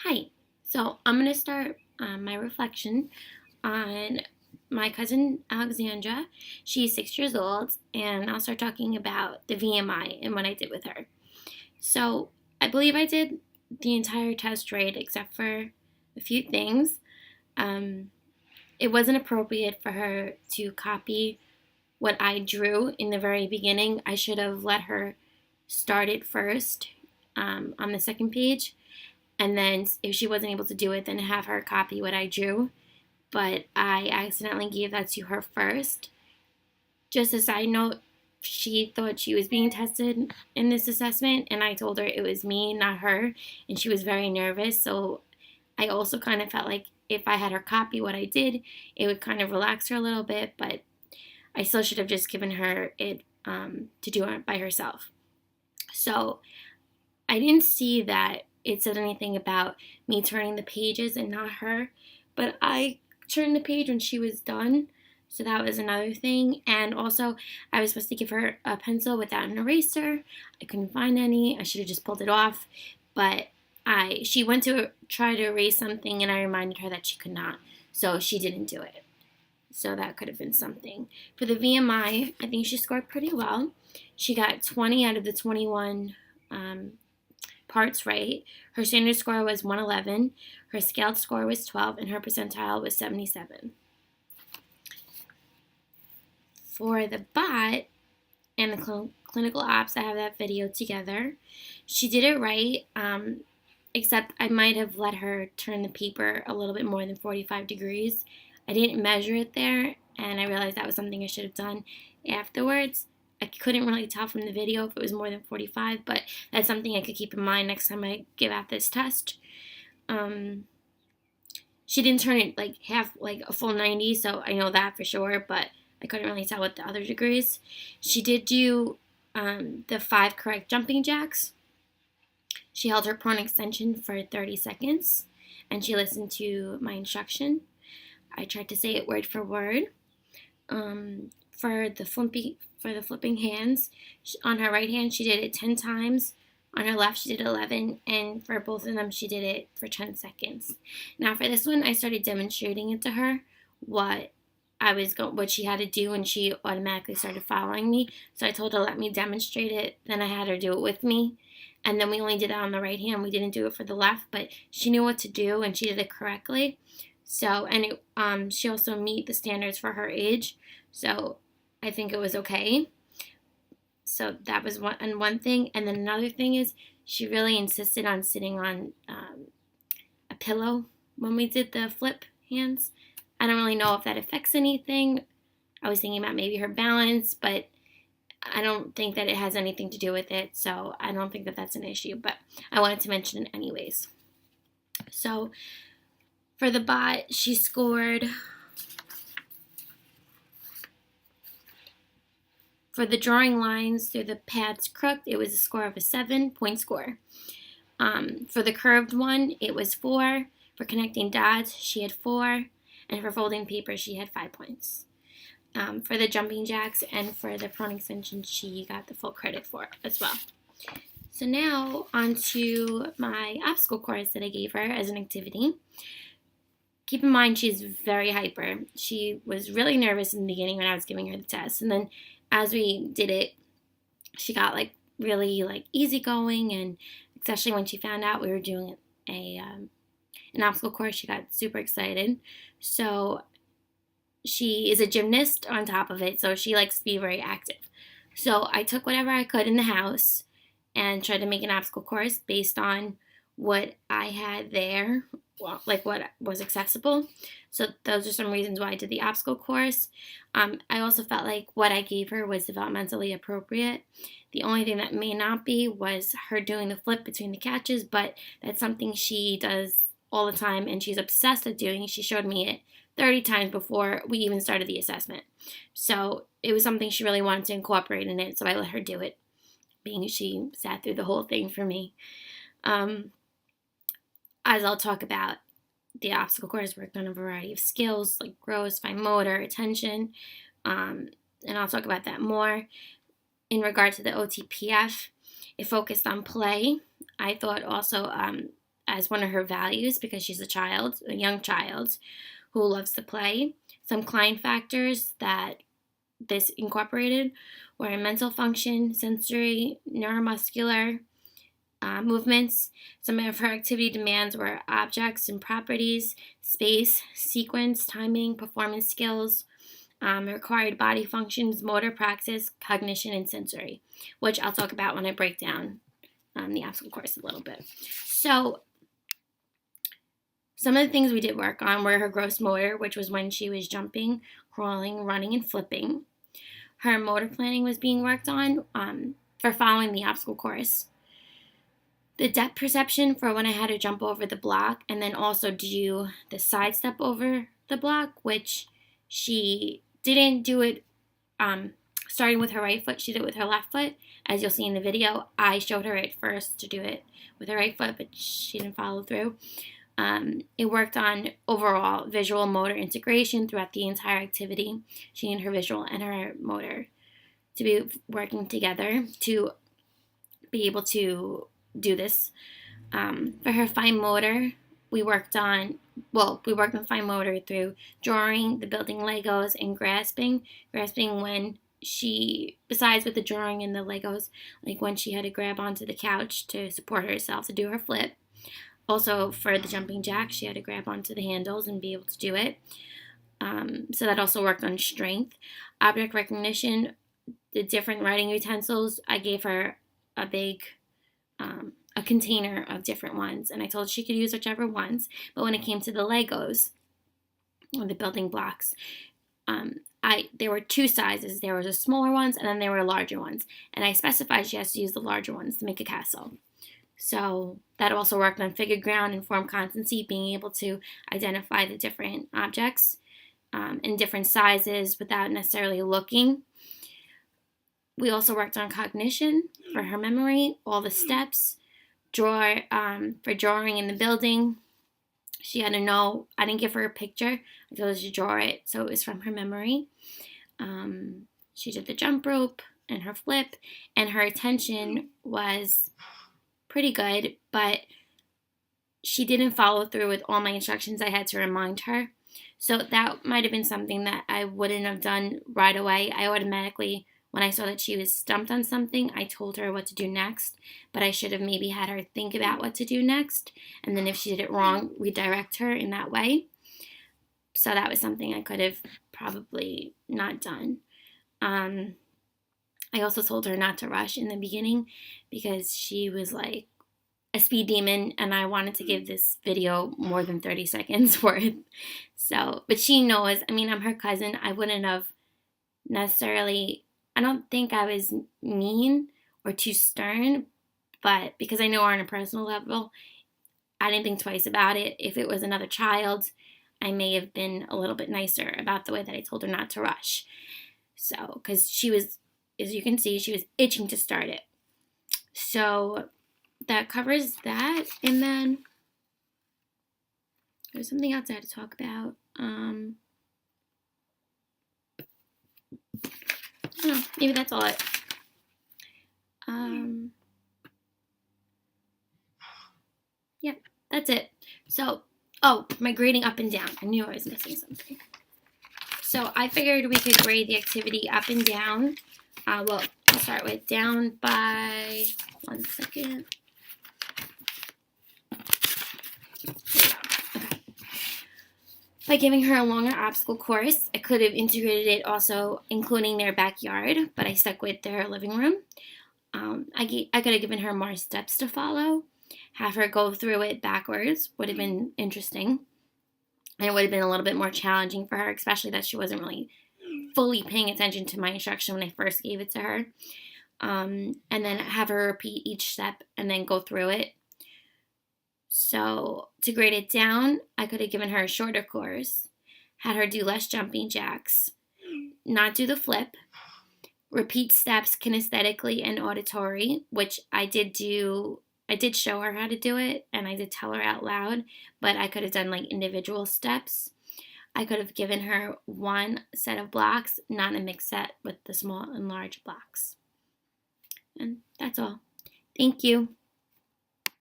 Hi. So I'm going to start my reflection on my cousin Alexandra. She's 6 years old, and I'll start talking about the VMI and what I did with her. So I believe I did the entire test right, except for a few things. Um, it wasn't appropriate for her to copy what I drew in the very beginning. I should have let her start it first on the second page, and then if she wasn't able to do it, then have her copy what I drew. But I accidentally gave that to her first. Just a side note, she thought she was being tested in this assessment, and I told her it was me, not her, and she was very nervous. So I also kind of felt like if I had her copy what I did, it would kind of relax her a little bit, but I still should have just given her it to do it by herself. So I didn't see that it said anything about me turning the pages and not her, but I turned the page when she was done. So that was another thing. And also, I was supposed to give her a pencil without an eraser. I couldn't find any. I should have just pulled it off. But she went to try to erase something, and I reminded her that she could not. So she didn't do it. So that could have been something. For the VMI, I think she scored pretty well. She got 20 out of the 21 parts right. Her standard score was 111, her scaled score was 12, and her percentile was 77. For the bot and the clinical ops, I have that video together. She did it right, except I might have let her turn the paper a little bit more than 45 degrees. I didn't measure it there, and I realized that was something I should have done afterwards. I couldn't really tell from the video if it was more than 45, but that's something I could keep in mind next time I give out this test. She didn't turn it like a full 90, so I know that for sure, but I couldn't really tell with the other degrees. She did do the 5 correct jumping jacks. She held her prone extension for 30 seconds, and she listened to my instruction. I tried to say it word for word. For the flipping hands, on her right hand she did it 10 times. On her left she did 11, and for both of them she did it for 10 seconds. Now for this one, I started demonstrating it to her what she had to do, and she automatically started following me. So I told her let me demonstrate it. Then I had her do it with me, and then we only did that on the right hand. We didn't do it for the left, but she knew what to do and she did it correctly. So she also meet the standards for her age. So I think it was okay. So that was one thing. And then another thing is she really insisted on sitting on a pillow when we did the flip hands. I don't really know if that affects anything. I was thinking about maybe her balance, but I don't think that it has anything to do with it. So I don't think that that's an issue, but I wanted to mention it anyways. So for the bot, she scored, for the drawing lines through the pads crooked, it was a score of a 7-point score. For the curved one, it was 4. For connecting dots, she had 4. And for folding paper, she had 5 points. For the jumping jacks and for the prone extension, she got the full credit for as well. So now on to my obstacle course that I gave her as an activity. Keep in mind she's very hyper. She was really nervous in the beginning when I was giving her the test, and then as we did it, she got really easygoing, and especially when she found out we were doing an obstacle course, she got super excited. So she is a gymnast on top of it, so she likes to be very active. So I took whatever I could in the house and tried to make an obstacle course based on what I had there, like what was accessible. So those are some reasons why I did the obstacle course. I also felt like what I gave her was developmentally appropriate. The only thing that may not be was her doing the flip between the catches, but that's something she does all the time and she's obsessed with doing. She showed me it 30 times before we even started the assessment. So it was something she really wanted to incorporate in it, so I let her do it, being she sat through the whole thing for me. As I'll talk about, the obstacle course worked on a variety of skills like gross, fine motor, attention, and I'll talk about that more. In regard to the OTPF, it focused on play. I thought also as one of her values because she's a young child who loves to play. Some client factors that this incorporated were mental function, sensory, neuromuscular movements. Some of her activity demands were objects and properties, space, sequence, timing, performance skills, required body functions, motor practice, cognition, and sensory, which I'll talk about when I break down the obstacle course a little bit. So some of the things we did work on were her gross motor, which was when she was jumping, crawling, running, and flipping. Her motor planning was being worked on for following the obstacle course. The depth perception for when I had to jump over the block, and then also do the side step over the block, which she didn't do it starting with her right foot. She did it with her left foot. As you'll see in the video, I showed her at first to do it with her right foot, but she didn't follow through. It worked on overall visual motor integration throughout the entire activity. She needed her visual and her motor to be working together to be able to do this. For her fine motor, we worked on fine motor through drawing, the building Legos, and grasping. Grasping when she, besides with the drawing and the Legos, like when she had to grab onto the couch to support herself to do her flip. Also, for the jumping jack, she had to grab onto the handles and be able to do it. So that also worked on strength. Object recognition, the different writing utensils, I gave her a big a container of different ones, and I told her she could use whichever ones. But when it came to the Legos, or the building blocks, there were two sizes. There was the smaller ones, and then there were larger ones. And I specified she has to use the larger ones to make a castle. So that also worked on figure ground and form constancy, being able to identify the different objects in different sizes without necessarily looking. We also worked on cognition for her memory, all the steps, for drawing in the building. She had to know, I didn't give her a picture, I told her to draw it, so it was from her memory. She did the jump rope and her flip, and her attention was pretty good, but she didn't follow through with all my instructions. I had to remind her. So that might have been something that I wouldn't have done right away. I automatically, when I saw that she was stumped on something, I told her what to do next, but I should have maybe had her think about what to do next, and then if she did it wrong, redirect her in that way. So that was something I could have probably not done. I also told her not to rush in the beginning because she was like a speed demon, and I wanted to give this video more than 30 seconds worth. So, but she knows, I mean, I'm her cousin. I wouldn't have necessarily, I don't think I was mean or too stern, but because I know her on a personal level, I didn't think twice about it. If it was another child, I may have been a little bit nicer about the way that I told her not to rush. So, because she was, as you can see, she was itching to start it. So that covers that. And then there's something else I had to talk about. I don't know, maybe that's all it. Yep, that's it. So, my grading up and down. I knew I was missing something. So I figured we could grade the activity up and down. I'll start with down by, 1 second. Okay. By giving her a longer obstacle course, I could have integrated it also including their backyard, but I stuck with their living room. I could have given her more steps to follow. Have her go through it backwards would have been interesting. And it would have been a little bit more challenging for her, especially that she wasn't really fully paying attention to my instruction when I first gave it to her. And then have her repeat each step and then go through it. So to grade it down, I could have given her a shorter course, had her do less jumping jacks, not do the flip, repeat steps kinesthetically and auditory, which I did do. I did show her how to do it, and I did tell her out loud, but I could have done like individual steps. I could have given her one set of blocks, not a mixed set with the small and large blocks. And that's all. Thank you.